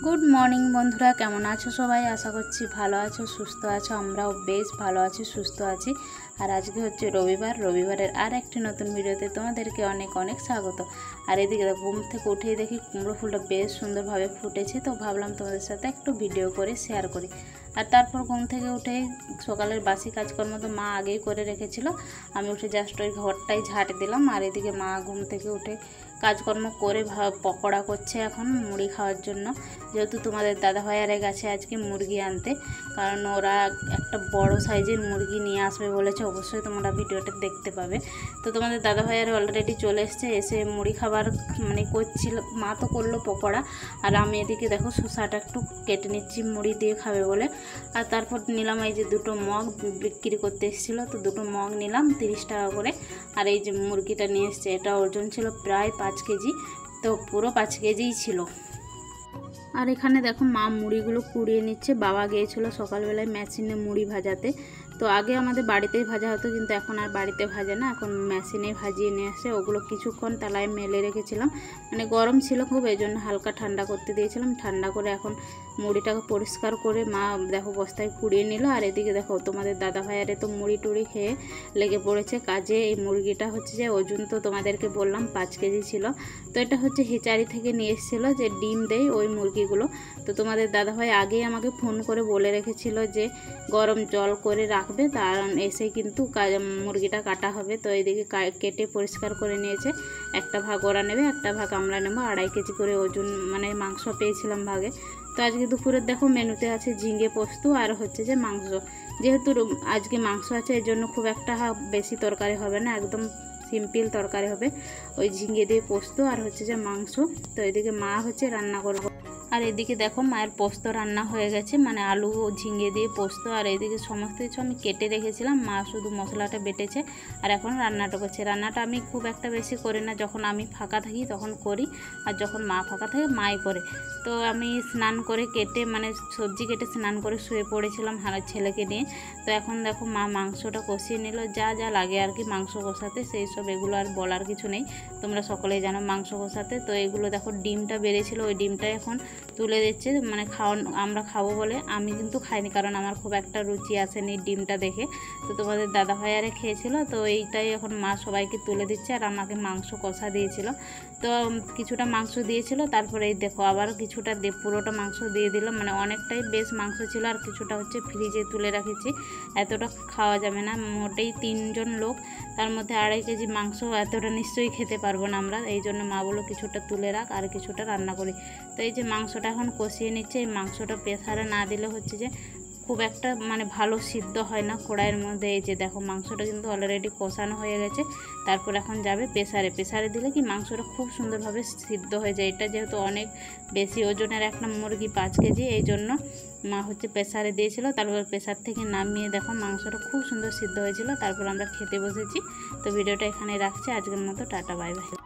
Good morning বন্ধুরা, কেমন আছো সবাই? আশা করছি ভালো আছো, সুস্থ আছো। আমরাও বেশ ভালো আছি, সুস্থ আছি। আর আজকে হচ্ছে রবিবারের আর একটি নতুন ভিডিওতে তোমাদেরকে অনেক অনেক স্বাগত। আর এদিকে ঘুম থেকে উঠেই দেখি কুমড়ো ফুলটা বেশ সুন্দরভাবে ফুটেছে, তো ভাবলাম তোমাদের সাথে একটু ভিডিও করে শেয়ার করি। আর তারপর ঘুম থেকে উঠেই সকালের বাসি কাজকর্ম তো মা আগেই করে রেখেছিল, আমি উঠে জাস্ট ওই ঘরটাই ঝাঁট দিলাম। আর এদিকে মা ঘুম থেকে উঠে কাজকর্ম করে পকোড়া করছে এখন মুড়ি খাওয়ার জন্য, যেহেতু তোমাদের দাদাভাইয়ারে গেছে আজকে মুরগি আনতে, কারণ ওরা একটা বড় সাইজের মুরগি নিয়ে আসবে বলেছে। অবশ্যই তোমরা ভিডিওটা দেখতে পাবে। তো তোমাদের দাদাভাইয়ারে অলরেডি চলে এসে মুড়ি খাবার করছিল। মা তো করলো পকোড়া, আর আমি এদিকে দেখো শসাটা একটু কেটে নিচ্ছি মুড়ি দিয়ে খাবে বলে। আর তারপর নিলাম এই যে দুটো মগ বিক্রি করতে এসেছিলো, তো দুটো মগ নিলাম 30 টাকা করে। আর এই যে মুরগিটা নিয়ে এসছে, এটা ওজন ছিল প্রায় 5 কেজি, তো পুরো 5 কেজিই ছিল। আর এখানে দেখো মা মুড়িগুলো কুড়িয়ে নিচ্ছে। বাবা গিয়েছিল সকালবেলায় মেশিনে মুড়ি ভাজাতে। তো আগে আমাদের বাড়িতেই ভাজা হতো, কিন্তু এখন আর বাড়িতে ভাজে না, এখন মেশিনে ভাজিয়ে নিয়ে আসে। ওগুলো কিছুক্ষণ তালায় মেলে রেখেছিলাম, গরম ছিল খুব, এই জন্য হালকা ঠান্ডা করতে দিয়েছিলাম। ঠান্ডা করে এখন মুড়িটাকে পরিষ্কার করে মা দেখো বস্তায় কুড়িয়ে নিল। আর এদিকে দেখো তোমাদের দাদা ভাইয়ারে তো মুড়ি টুড়ি খেয়ে লেগে পড়েছে কাজে। এই মুরগিটা হচ্ছে যে ওজন তো তোমাদেরকে বললাম 5 কেজি ছিল। তো এটা হচ্ছে হিচারি থেকে নিয়ে এসেছিলো, যে ডিম দেয় ওই মুরগিগুলো। তো তোমাদের দাদাভাই আগেই আমাকে ফোন করে বলে রেখেছিল যে গরম জল করে রাখবে, তার এসে কিন্তু মুরগিটা কাটা হবে। তো এইদিকে কেটে পরিষ্কার করে নিয়েছে। একটা ভাগ ওরা নেবে, একটা ভাগ আমরা নেবো। 2.5 কেজি করে ওজন মাংস পেয়েছিলাম ভাগে। তো আজকে দুপুরের দেখো মেনুতে আছে ঝিঙে পোস্ত আর হচ্ছে যে মাংস। যেহেতু আজকে মাংস আছে, এর জন্য খুব একটা বেশি তরকারি হবে না, একদম সিম্পল তরকারি হবে। ওই ঝিঙে দিয়ে পোস্ত আর হচ্ছে যে মাংস। তো এদিকে মা হচ্ছে রান্না করবো। আর এদিকে দেখো মায়ের পোস্ত রান্না হয়ে গেছে, আলু ও ঝিঙে দিয়ে পোস্ত। আর এদিকে সমস্ত কিছু আমি কেটে রেখেছিলাম, মা শুধু মশলাটা বেটেছে আর এখন রান্নাটা করছে। রান্নাটা আমি খুব একটা বেশি করি না, যখন আমি ফাঁকা থাকি তখন করি, আর যখন মা ফাঁকা থাকে মাই করে। তো আমি স্নান করে কেটে সবজি কেটে স্নান করে শুয়ে পড়েছিলাম ছেলেকে নিয়ে। তো এখন দেখো মা মাংসটা কষিয়ে নিল, যা যা লাগে আর কি মাংস কষাতে, সেই সব এগুলো আর বলার কিছু নেই, তোমরা সকলেই জানো মাংস কষাতে। তো এগুলো দেখো ডিমটা বেড়েছিল, ওই ডিমটা এখন তুলে দিচ্ছে, আমরা খাবো বলে। আমি কিন্তু খাইনি, কারণ আমার খুব একটা রুচি আসেনি ডিমটা দেখে। তো তোমাদের দাদা ভাইয়ারে খেয়েছিল, তো এইটাই এখন মা সবাইকে তুলে দিচ্ছে। আর আমাকে মাংস কষা দিয়েছিল, তো কিছুটা মাংস দিয়েছিল। তারপরে এই দেখো আবার কিছুটা পুরোটা মাংস দিয়ে দিল, অনেকটাই বেশ মাংস ছিল। আর কিছুটা হচ্ছে ফ্রিজে তুলে রেখেছি, এতটা খাওয়া যাবে না, মোটেই 3 জন লোক, তার মধ্যে 2.5 কেজি মাংস, এতটা নিশ্চয়ই খেতে পারবো না আমরা। এই জন্য মা বললো কিছুটা তুলে রাখ আর কিছুটা রান্না করি। তো এই যে মাংসটা এখন কষিয়ে নিচ্ছে। এই মাংসটা প্রেসারে না দিলে হচ্ছে যে খুব একটা ভালো সিদ্ধ হয় না কড়াইয়ের মধ্যে। এই যে দেখো মাংসটা কিন্তু অলরেডি কষানো হয়ে গেছে। তারপর এখন যাবে প্রেসারে দিলে কি মাংসটা খুব সুন্দরভাবে সিদ্ধ হয়ে যায়। এটা যেহেতু অনেক বেশি ওজনের একটা মুরগি, 5 কেজি, এই জন্য মা হচ্ছে প্রেসারে দিয়েছিল। তারপর প্রেসার থেকে নামিয়ে দেখো মাংসটা খুব সুন্দর সিদ্ধ হয়েছিল। তারপর আমরা খেতে বসেছি। তো ভিডিওটা এখানে রাখছি, আজকের মতো টাটা, বাই বাই।